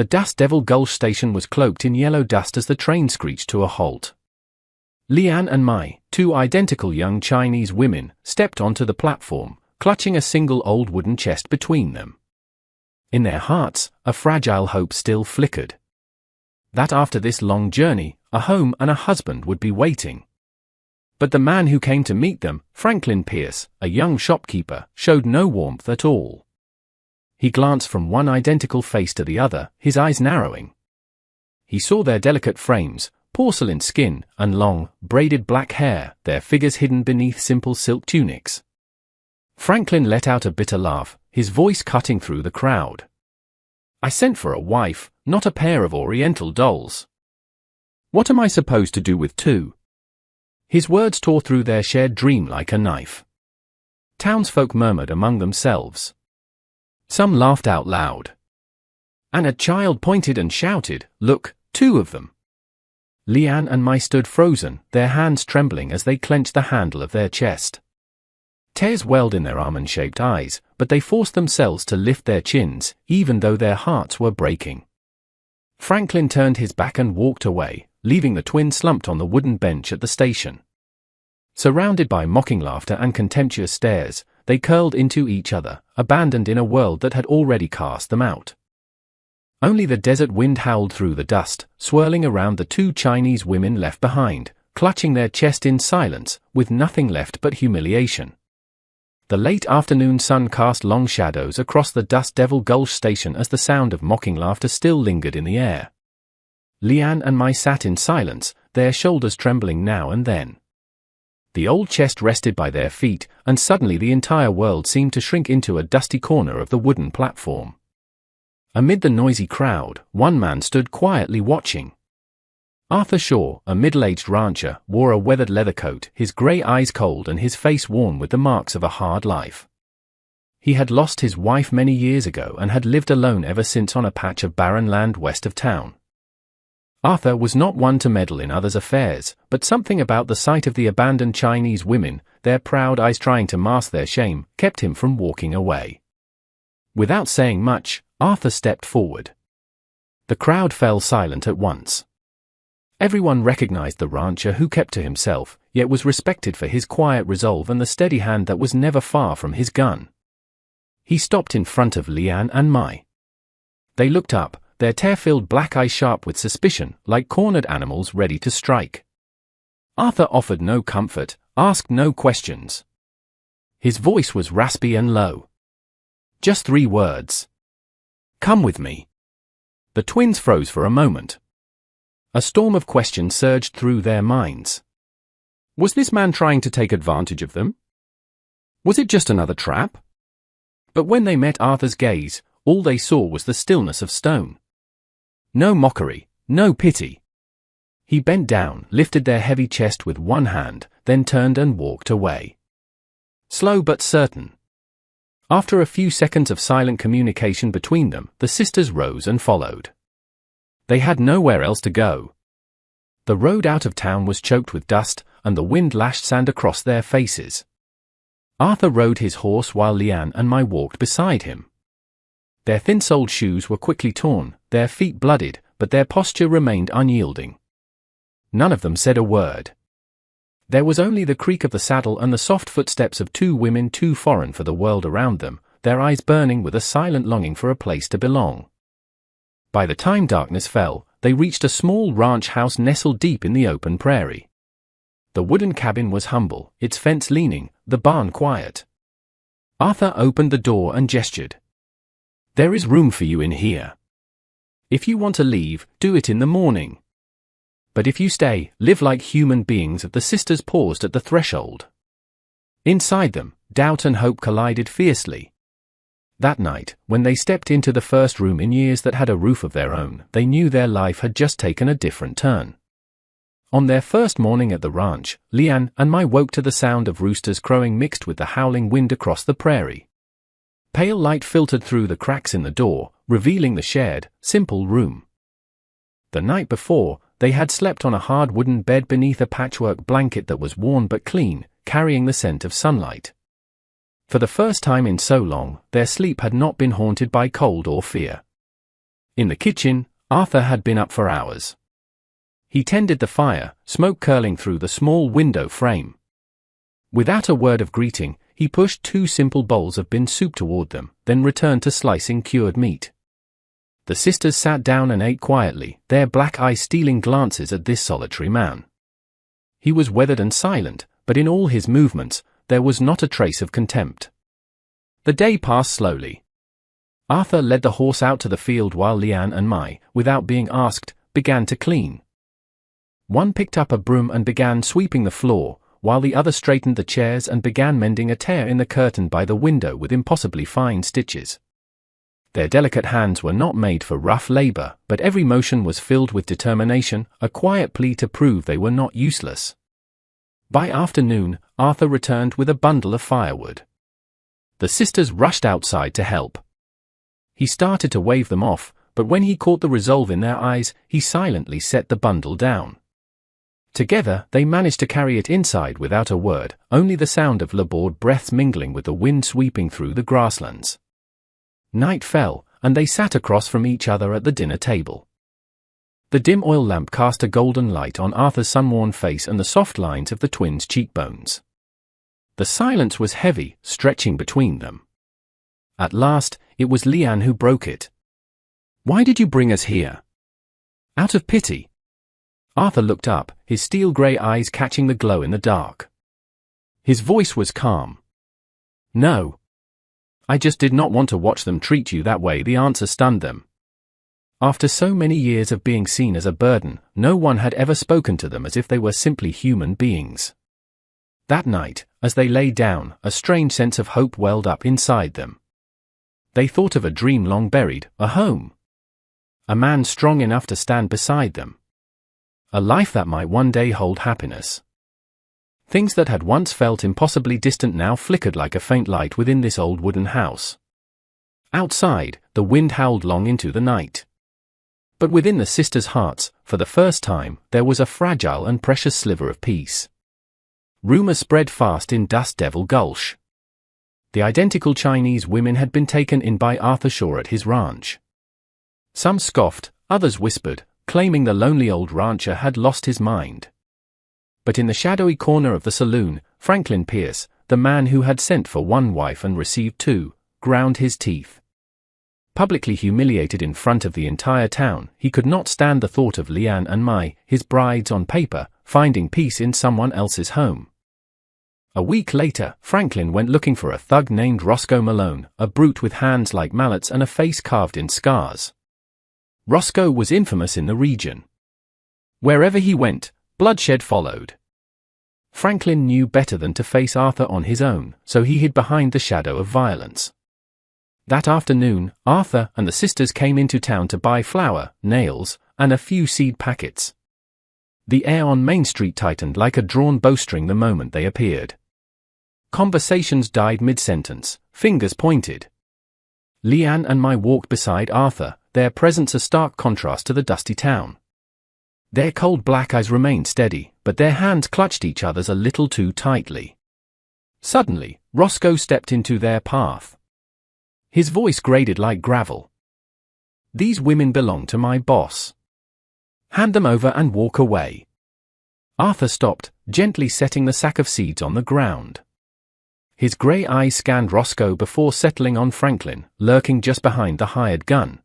The Dust Devil Gulch station was cloaked in yellow dust as the train screeched to a halt. Lian and Mai, two identical young Chinese women, stepped onto the platform, clutching a single old wooden chest between them. In their hearts, a fragile hope still flickered. That after this long journey, a home and a husband would be waiting. But the man who came to meet them, Franklin Pierce, a young shopkeeper, showed no warmth at all. He glanced from one identical face to the other, his eyes narrowing. He saw their delicate frames, porcelain skin, and long, braided black hair, their figures hidden beneath simple silk tunics. Franklin let out a bitter laugh, his voice cutting through the crowd. "I sent for a wife, not a pair of oriental dolls. What am I supposed to do with two?" His words tore through their shared dream like a knife. Townsfolk murmured among themselves. Some laughed out loud. And a child pointed and shouted, "Look, two of them!" Lian and Mai stood frozen, their hands trembling as they clenched the handle of their chest. Tears welled in their almond-shaped eyes, but they forced themselves to lift their chins, even though their hearts were breaking. Franklin turned his back and walked away, leaving the twins slumped on the wooden bench at the station. Surrounded by mocking laughter and contemptuous stares, they curled into each other, abandoned in a world that had already cast them out. Only the desert wind howled through the dust, swirling around the two Chinese women left behind, clutching their chest in silence, with nothing left but humiliation. The late afternoon sun cast long shadows across the Dust Devil Gulch station as the sound of mocking laughter still lingered in the air. Lian and Mai sat in silence, their shoulders trembling now and then. The old chest rested by their feet, and suddenly the entire world seemed to shrink into a dusty corner of the wooden platform. Amid the noisy crowd, one man stood quietly watching. Arthur Shaw, a middle-aged rancher, wore a weathered leather coat, his grey eyes cold and his face worn with the marks of a hard life. He had lost his wife many years ago and had lived alone ever since on a patch of barren land west of town. Arthur was not one to meddle in others' affairs, but something about the sight of the abandoned Chinese women, their proud eyes trying to mask their shame, kept him from walking away. Without saying much, Arthur stepped forward. The crowd fell silent at once. Everyone recognized the rancher who kept to himself, yet was respected for his quiet resolve and the steady hand that was never far from his gun. He stopped in front of Lian and Mai. They looked up, their tear-filled black eyes sharp with suspicion, like cornered animals ready to strike. Arthur offered no comfort, asked no questions. His voice was raspy and low. Just 3 words. "Come with me." The twins froze for a moment. A storm of questions surged through their minds. Was this man trying to take advantage of them? Was it just another trap? But when they met Arthur's gaze, all they saw was the stillness of stone. No mockery, no pity. He bent down, lifted their heavy chest with one hand, then turned and walked away. Slow but certain. After a few seconds of silent communication between them, the sisters rose and followed. They had nowhere else to go. The road out of town was choked with dust, and the wind lashed sand across their faces. Arthur rode his horse while Lian and Mai walked beside him. Their thin-soled shoes were quickly torn, their feet bloodied, but their posture remained unyielding. None of them said a word. There was only the creak of the saddle and the soft footsteps of 2 women too foreign for the world around them, their eyes burning with a silent longing for a place to belong. By the time darkness fell, they reached a small ranch house nestled deep in the open prairie. The wooden cabin was humble, its fence leaning, the barn quiet. Arthur opened the door and gestured. "There is room for you in here. If you want to leave, do it in the morning. But if you stay, live like human beings." The sisters paused at the threshold. Inside them, doubt and hope collided fiercely. That night, when they stepped into the first room in years that had a roof of their own, they knew their life had just taken a different turn. On their first morning at the ranch, Lian and Mai woke to the sound of roosters crowing mixed with the howling wind across the prairie. Pale light filtered through the cracks in the door, revealing the shared, simple room. The night before, they had slept on a hard wooden bed beneath a patchwork blanket that was worn but clean, carrying the scent of sunlight. For the first time in so long, their sleep had not been haunted by cold or fear. In the kitchen, Arthur had been up for hours. He tended the fire, smoke curling through the small window frame. Without a word of greeting, he pushed 2 simple bowls of bean soup toward them, then returned to slicing cured meat. The sisters sat down and ate quietly, their black eyes stealing glances at this solitary man. He was weathered and silent, but in all his movements, there was not a trace of contempt. The day passed slowly. Arthur led the horse out to the field while Lian and Mai, without being asked, began to clean. One picked up a broom and began sweeping the floor, while the other straightened the chairs and began mending a tear in the curtain by the window with impossibly fine stitches. Their delicate hands were not made for rough labor, but every motion was filled with determination, a quiet plea to prove they were not useless. By afternoon, Arthur returned with a bundle of firewood. The sisters rushed outside to help. He started to wave them off, but when he caught the resolve in their eyes, he silently set the bundle down. Together, they managed to carry it inside without a word, only the sound of labored breaths mingling with the wind sweeping through the grasslands. Night fell, and they sat across from each other at the dinner table. The dim oil lamp cast a golden light on Arthur's sun-worn face and the soft lines of the twins' cheekbones. The silence was heavy, stretching between them. At last, it was Lian who broke it. "Why did you bring us here?" "Out of pity." Arthur looked up, his steel-grey eyes catching the glow in the dark. His voice was calm. "No. I just did not want to watch them treat you that way." The answer stunned them. After so many years of being seen as a burden, no one had ever spoken to them as if they were simply human beings. That night, as they lay down, a strange sense of hope welled up inside them. They thought of a dream long buried, a home. A man strong enough to stand beside them. A life that might one day hold happiness. Things that had once felt impossibly distant now flickered like a faint light within this old wooden house. Outside, the wind howled long into the night. But within the sisters' hearts, for the first time, there was a fragile and precious sliver of peace. Rumor spread fast in Dust Devil Gulch. The identical Chinese women had been taken in by Arthur Shaw at his ranch. Some scoffed, others whispered, claiming the lonely old rancher had lost his mind. But in the shadowy corner of the saloon, Franklin Pierce, the man who had sent for one wife and received 2, ground his teeth. Publicly humiliated in front of the entire town, he could not stand the thought of Lian and Mai, his brides on paper, finding peace in someone else's home. A week later, Franklin went looking for a thug named Roscoe Malone, a brute with hands like mallets and a face carved in scars. Roscoe was infamous in the region. Wherever he went, bloodshed followed. Franklin knew better than to face Arthur on his own, so he hid behind the shadow of violence. That afternoon, Arthur and the sisters came into town to buy flour, nails, and a few seed packets. The air on Main Street tightened like a drawn bowstring the moment they appeared. Conversations died mid-sentence, fingers pointed. Lian and Mai walked beside Arthur, their presence a stark contrast to the dusty town. Their cold black eyes remained steady, but their hands clutched each other's a little too tightly. Suddenly, Roscoe stepped into their path. His voice grated like gravel. "These women belong to my boss. Hand them over and walk away." Arthur stopped, gently setting the sack of seeds on the ground. His grey eyes scanned Roscoe before settling on Franklin, lurking just behind the hired gun.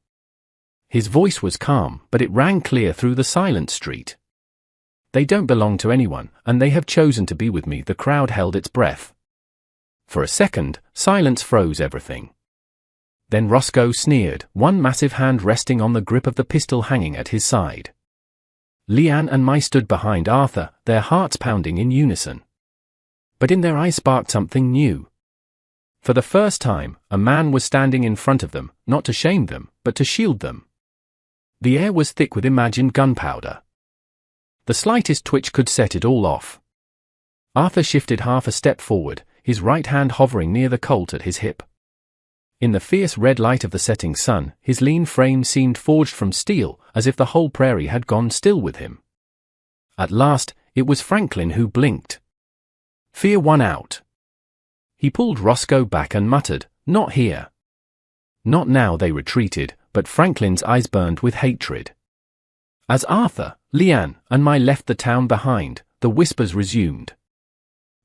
His voice was calm, but it rang clear through the silent street. "They don't belong to anyone, and they have chosen to be with me." The crowd held its breath. For a second, silence froze everything. Then Roscoe sneered, one massive hand resting on the grip of the pistol hanging at his side. Lian and Mai stood behind Arthur, their hearts pounding in unison. But in their eyes sparked something new. For the first time, a man was standing in front of them, not to shame them, but to shield them. The air was thick with imagined gunpowder. The slightest twitch could set it all off. Arthur shifted half a step forward, his right hand hovering near the Colt at his hip. In the fierce red light of the setting sun, his lean frame seemed forged from steel, as if the whole prairie had gone still with him. At last, it was Franklin who blinked. Fear won out. He pulled Roscoe back and muttered, "Not here." Not now. They retreated, but Franklin's eyes burned with hatred. As Arthur, Leanne, and Mai left the town behind, the whispers resumed.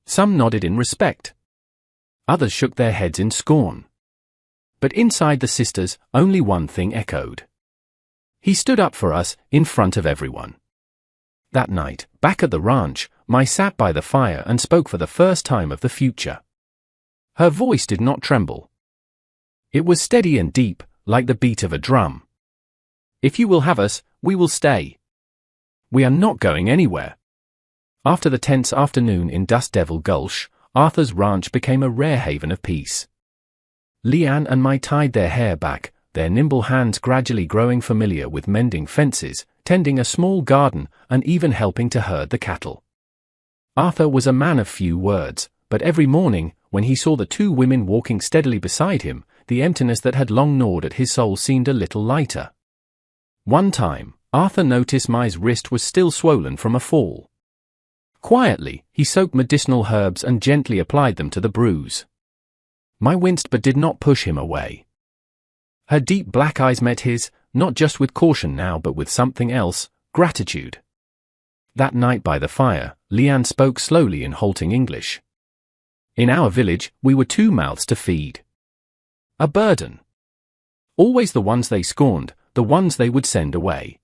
Some nodded in respect. Others shook their heads in scorn. But inside the sisters, only one thing echoed. He stood up for us, in front of everyone. That night, back at the ranch, Mai sat by the fire and spoke for the first time of the future. Her voice did not tremble. It was steady and deep, like the beat of a drum. If you will have us, we will stay. We are not going anywhere. After the tense afternoon in Dust Devil Gulch, Arthur's ranch became a rare haven of peace. Leanne and Mai tied their hair back, their nimble hands gradually growing familiar with mending fences, tending a small garden, and even helping to herd the cattle. Arthur was a man of few words, but every morning, when he saw the two women walking steadily beside him, the emptiness that had long gnawed at his soul seemed a little lighter. One time, Arthur noticed Mai's wrist was still swollen from a fall. Quietly, he soaked medicinal herbs and gently applied them to the bruise. Mai winced but did not push him away. Her deep black eyes met his, not just with caution now but with something else, gratitude. That night by the fire, Leanne spoke slowly in halting English. In our village, we were two mouths to feed. A burden. Always the ones they scorned, the ones they would send away.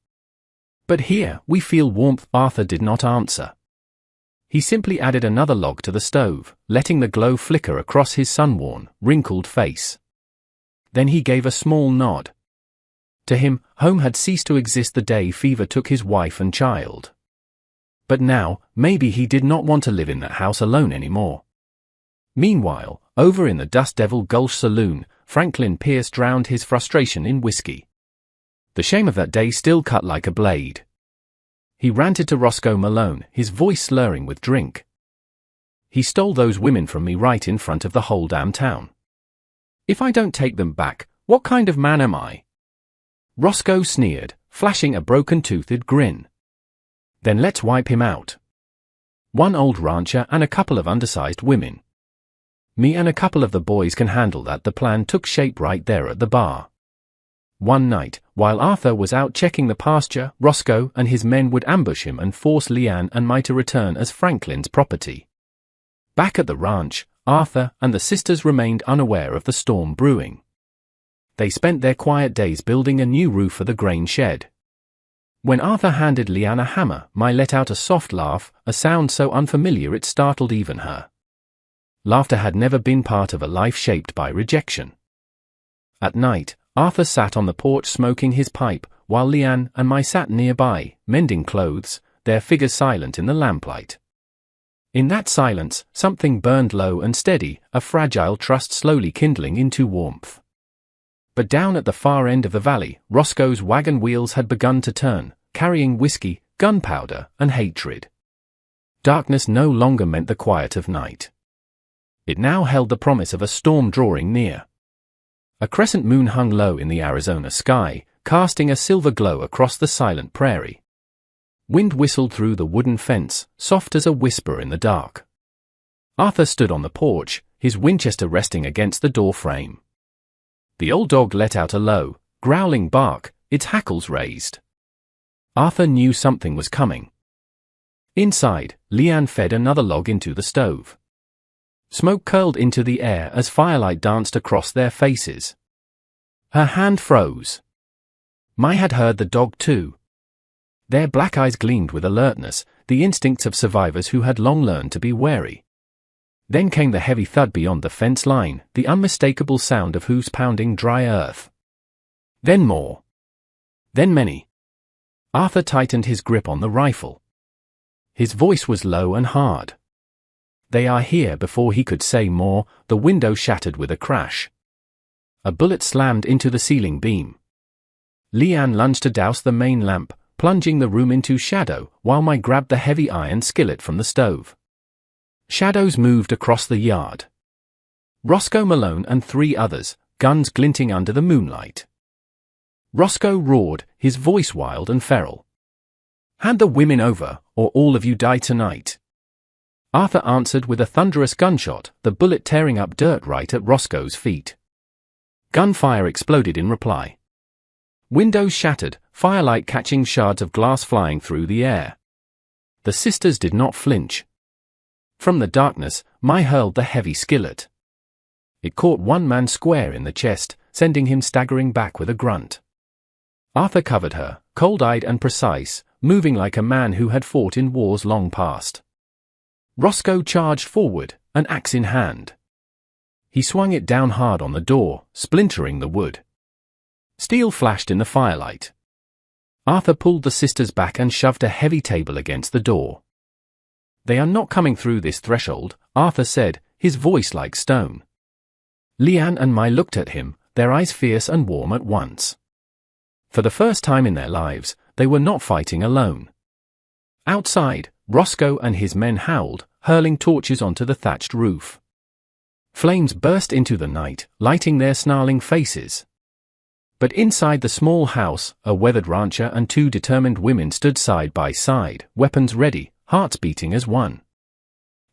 But here, we feel warmth. Arthur did not answer. He simply added another log to the stove, letting the glow flicker across his sun-worn, wrinkled face. Then he gave a small nod. To him, home had ceased to exist the day fever took his wife and child. But now, maybe he did not want to live in that house alone anymore. Meanwhile, over in the Dust Devil Gulch saloon, Franklin Pierce drowned his frustration in whiskey. The shame of that day still cut like a blade. He ranted to Roscoe Malone, his voice slurring with drink. He stole those women from me right in front of the whole damn town. If I don't take them back, what kind of man am I? Roscoe sneered, flashing a broken-toothed grin. Then let's wipe him out. One old rancher and a couple of undersized women. Me and a couple of the boys can handle that. The plan took shape right there at the bar. One night, while Arthur was out checking the pasture, Roscoe and his men would ambush him and force Leanne and Mai to return as Franklin's property. Back at the ranch, Arthur and the sisters remained unaware of the storm brewing. They spent their quiet days building a new roof for the grain shed. When Arthur handed Leanne a hammer, Mai let out a soft laugh, a sound so unfamiliar it startled even her. Laughter had never been part of a life shaped by rejection. At night, Arthur sat on the porch smoking his pipe, while Leanne and Mai sat nearby, mending clothes, their figures silent in the lamplight. In that silence, something burned low and steady, a fragile trust slowly kindling into warmth. But down at the far end of the valley, Roscoe's wagon wheels had begun to turn, carrying whiskey, gunpowder, and hatred. Darkness no longer meant the quiet of night. It now held the promise of a storm drawing near. A crescent moon hung low in the Arizona sky, casting a silver glow across the silent prairie. Wind whistled through the wooden fence, soft as a whisper in the dark. Arthur stood on the porch, his Winchester resting against the door frame. The old dog let out a low, growling bark, its hackles raised. Arthur knew something was coming. Inside, Leanne fed another log into the stove. Smoke curled into the air as firelight danced across their faces. Her hand froze. Mai had heard the dog too. Their black eyes gleamed with alertness, the instincts of survivors who had long learned to be wary. Then came the heavy thud beyond the fence line, the unmistakable sound of hooves pounding dry earth. Then more. Then many. Arthur tightened his grip on the rifle. His voice was low and hard. They are here. Before he could say more, the window shattered with a crash. A bullet slammed into the ceiling beam. Leanne lunged to douse the main lamp, plunging the room into shadow, while Mai grabbed the heavy iron skillet from the stove. Shadows moved across the yard. Roscoe Malone and 3 others, guns glinting under the moonlight. Roscoe roared, his voice wild and feral. "Hand the women over, or all of you die tonight." Arthur answered with a thunderous gunshot, the bullet tearing up dirt right at Roscoe's feet. Gunfire exploded in reply. Windows shattered, firelight catching shards of glass flying through the air. The sisters did not flinch. From the darkness, Mai hurled the heavy skillet. It caught one man square in the chest, sending him staggering back with a grunt. Arthur covered her, cold-eyed and precise, moving like a man who had fought in wars long past. Roscoe charged forward, an axe in hand. He swung it down hard on the door, splintering the wood. Steel flashed in the firelight. Arthur pulled the sisters back and shoved a heavy table against the door. "They are not coming through this threshold," Arthur said, his voice like stone. Lian and Mai looked at him, their eyes fierce and warm at once. For the first time in their lives, they were not fighting alone. Outside, Roscoe and his men howled, hurling torches onto the thatched roof. Flames burst into the night, lighting their snarling faces. But inside the small house, a weathered rancher and two determined women stood side by side, weapons ready, hearts beating as one.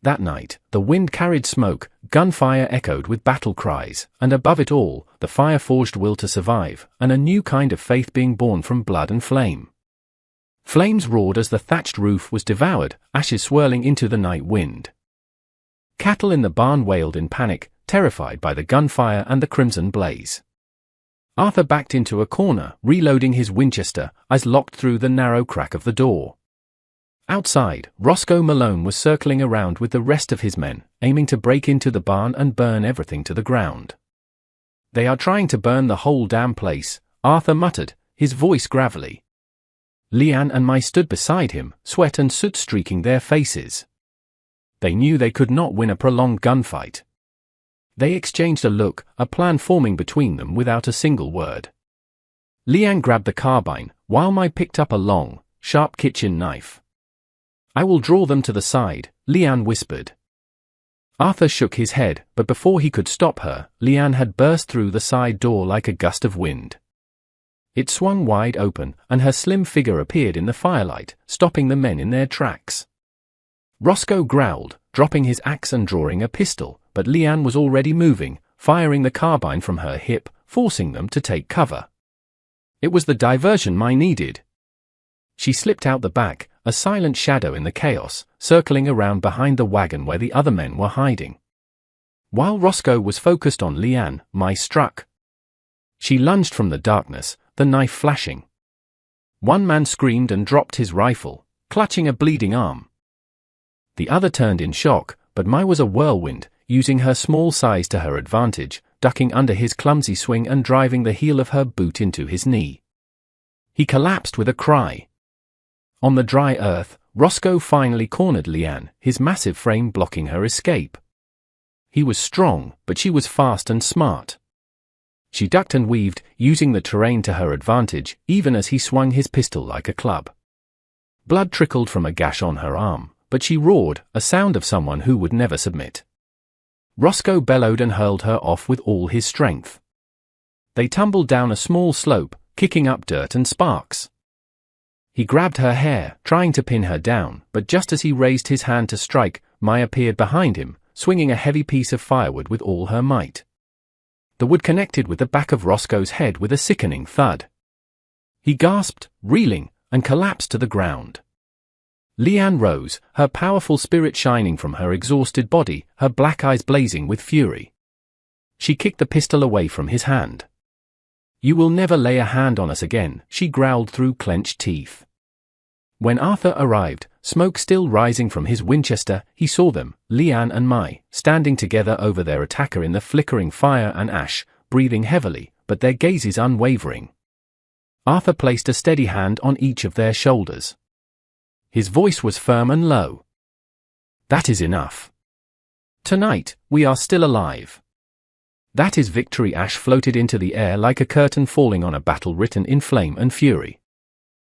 That night, the wind carried smoke, gunfire echoed with battle cries, and above it all, the fire-forged will to survive, and a new kind of faith being born from blood and flame. Flames roared as the thatched roof was devoured, ashes swirling into the night wind. Cattle in the barn wailed in panic, terrified by the gunfire and the crimson blaze. Arthur backed into a corner, reloading his Winchester, eyes locked through the narrow crack of the door. Outside, Roscoe Malone was circling around with the rest of his men, aiming to break into the barn and burn everything to the ground. "They are trying to burn the whole damn place," Arthur muttered, his voice gravelly. Lian and Mai stood beside him, sweat and soot streaking their faces. They knew they could not win a prolonged gunfight. They exchanged a look, a plan forming between them without a single word. Lian grabbed the carbine, while Mai picked up a long, sharp kitchen knife. "I will draw them to the side," Lian whispered. Arthur shook his head, but before he could stop her, Lian had burst through the side door like a gust of wind. It swung wide open, and her slim figure appeared in the firelight, stopping the men in their tracks. Roscoe growled, dropping his axe and drawing a pistol, but Lian was already moving, firing the carbine from her hip, forcing them to take cover. It was the diversion Mai needed. She slipped out the back, a silent shadow in the chaos, circling around behind the wagon where the other men were hiding. While Roscoe was focused on Lian, Mai struck. She lunged from the darkness, the knife flashing. One man screamed and dropped his rifle, clutching a bleeding arm. The other turned in shock, but Mai was a whirlwind, using her small size to her advantage, ducking under his clumsy swing and driving the heel of her boot into his knee. He collapsed with a cry. On the dry earth, Roscoe finally cornered Lian, his massive frame blocking her escape. He was strong, but she was fast and smart. She ducked and weaved, using the terrain to her advantage, even as he swung his pistol like a club. Blood trickled from a gash on her arm, but she roared, a sound of someone who would never submit. Roscoe bellowed and hurled her off with all his strength. They tumbled down a small slope, kicking up dirt and sparks. He grabbed her hair, trying to pin her down, but just as he raised his hand to strike, Mai appeared behind him, swinging a heavy piece of firewood with all her might. The wood connected with the back of Roscoe's head with a sickening thud. He gasped, reeling, and collapsed to the ground. Lian rose, her powerful spirit shining from her exhausted body, her black eyes blazing with fury. She kicked the pistol away from his hand. "You will never lay a hand on us again," she growled through clenched teeth. When Arthur arrived, smoke still rising from his Winchester, he saw them, Lian and Mai, standing together over their attacker in the flickering fire and ash, breathing heavily, but their gazes unwavering. Arthur placed a steady hand on each of their shoulders. His voice was firm and low. "That is enough. Tonight, we are still alive. That is victory." Ash floated into the air like a curtain falling on a battle written in flame and fury.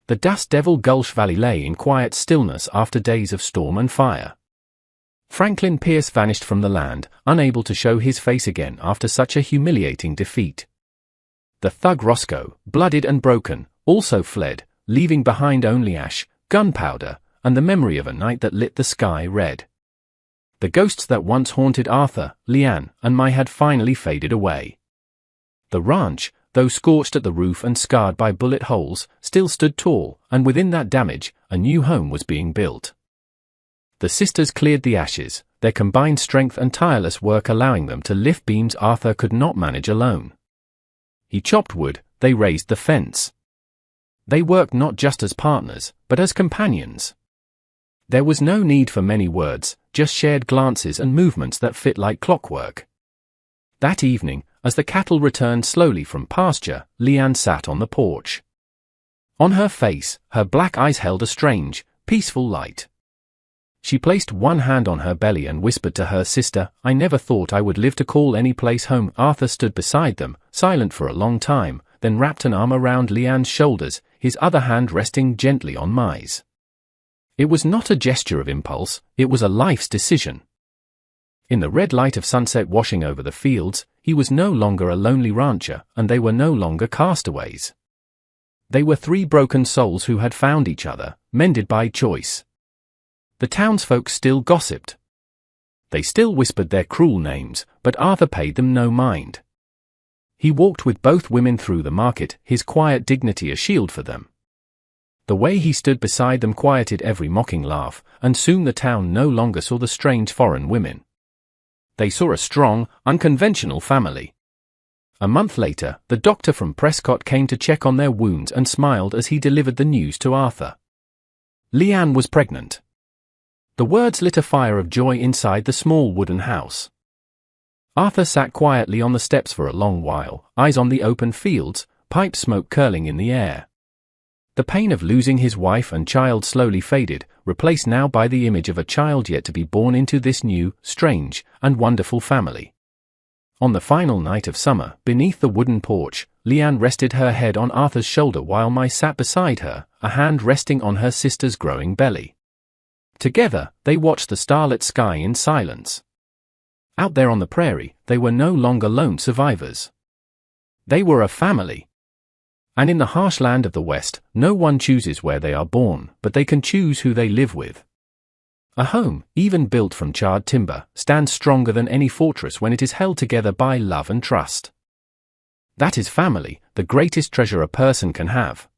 The Dust Devil Gulch Valley lay in quiet stillness after days of storm and fire. Franklin Pierce vanished from the land, unable to show his face again after such a humiliating defeat. The thug Roscoe, bloodied and broken, also fled, leaving behind only ash, gunpowder, and the memory of a night that lit the sky red. The ghosts that once haunted Arthur, Lian, and Mai had finally faded away. The ranch, though scorched at the roof and scarred by bullet holes, still stood tall, and within that damage, a new home was being built. The sisters cleared the ashes, their combined strength and tireless work allowing them to lift beams Arthur could not manage alone. He chopped wood, they raised the fence. They worked not just as partners, but as companions. There was no need for many words, just shared glances and movements that fit like clockwork. That evening, as the cattle returned slowly from pasture, Leanne sat on the porch. On her face, her black eyes held a strange, peaceful light. She placed one hand on her belly and whispered to her sister, "I never thought I would live to call any place home." Arthur stood beside them, silent for a long time, then wrapped an arm around Leanne's shoulders, his other hand resting gently on Mai's. It was not a gesture of impulse, it was a life's decision. In the red light of sunset washing over the fields, he was no longer a lonely rancher, and they were no longer castaways. They were three broken souls who had found each other, mended by choice. The townsfolk still gossiped. They still whispered their cruel names, but Arthur paid them no mind. He walked with both women through the market, his quiet dignity a shield for them. The way he stood beside them quieted every mocking laugh, and soon the town no longer saw the strange foreign women. They saw a strong, unconventional family. A month later, the doctor from Prescott came to check on their wounds and smiled as he delivered the news to Arthur. Leanne was pregnant. The words lit a fire of joy inside the small wooden house. Arthur sat quietly on the steps for a long while, eyes on the open fields, pipe smoke curling in the air. The pain of losing his wife and child slowly faded, replaced now by the image of a child yet to be born into this new, strange, and wonderful family. On the final night of summer, beneath the wooden porch, Leanne rested her head on Arthur's shoulder while Mai sat beside her, a hand resting on her sister's growing belly. Together, they watched the starlit sky in silence. Out there on the prairie, they were no longer lone survivors. They were a family. And in the harsh land of the West, no one chooses where they are born, but they can choose who they live with. A home, even built from charred timber, stands stronger than any fortress when it is held together by love and trust. That is family, the greatest treasure a person can have.